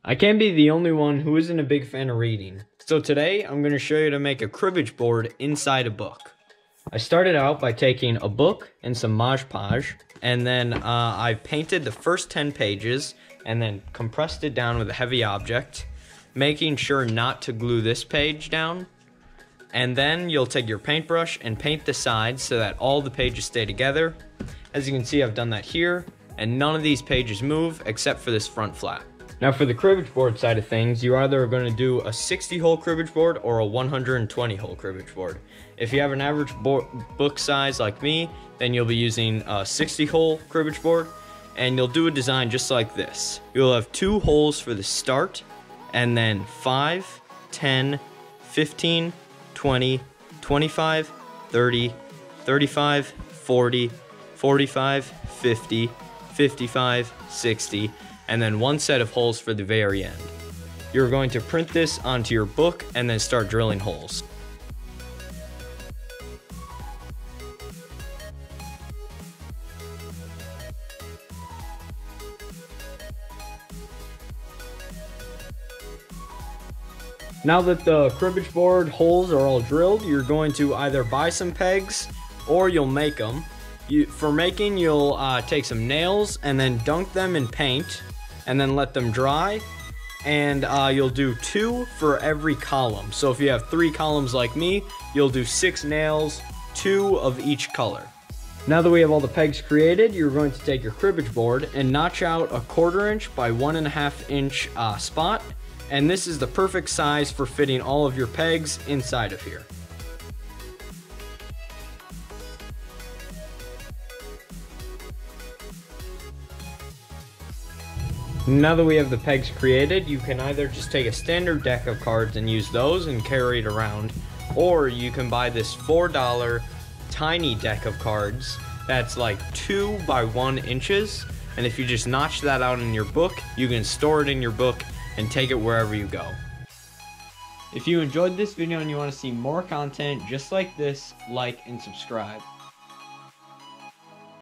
I can't be the only one who isn't a big fan of reading. So today I'm going to show you how to make a cribbage board inside a book. I started out by taking a book and some Mod Podge, and then I painted the first 10 pages and then compressed it down with a heavy object, making sure not to glue this page down. And then you'll take your paintbrush and paint the sides so that all the pages stay together. As you can see, I've done that here, and none of these pages move except for this front flap. Now for the cribbage board side of things, you're either going to do a 60-hole cribbage board or a 120-hole cribbage board. If you have an average book size like me, then you'll be using a 60-hole cribbage board, and you'll do a design just like this. You'll have 2 holes for the start, and then 5, 10, 15, 20, 25, 30, 35, 40, 45, 50, 55, 60, and then 1 set of holes for the very end. You're going to print this onto your book and then start drilling holes. Now that the cribbage board holes are all drilled, you're going to either buy some pegs or you'll make them. For making, you'll take some nails and then dunk them in paint and then let them dry, and you'll do 2 for every column. So if you have 3 columns like me, you'll do 6 nails, 2 of each color. Now that we have all the pegs created, you're going to take your cribbage board and notch out a 1/4 inch by 1.5 inch spot, and this is the perfect size for fitting all of your pegs inside of here. Now that we have the pegs created, you can either just take a standard deck of cards and use those and carry it around, or you can buy this $4 tiny deck of cards that's like 2 by 1 inches, and if you just notch that out in your book, you can store it in your book and take it wherever you go. If you enjoyed this video and you want to see more content just like this, like and subscribe.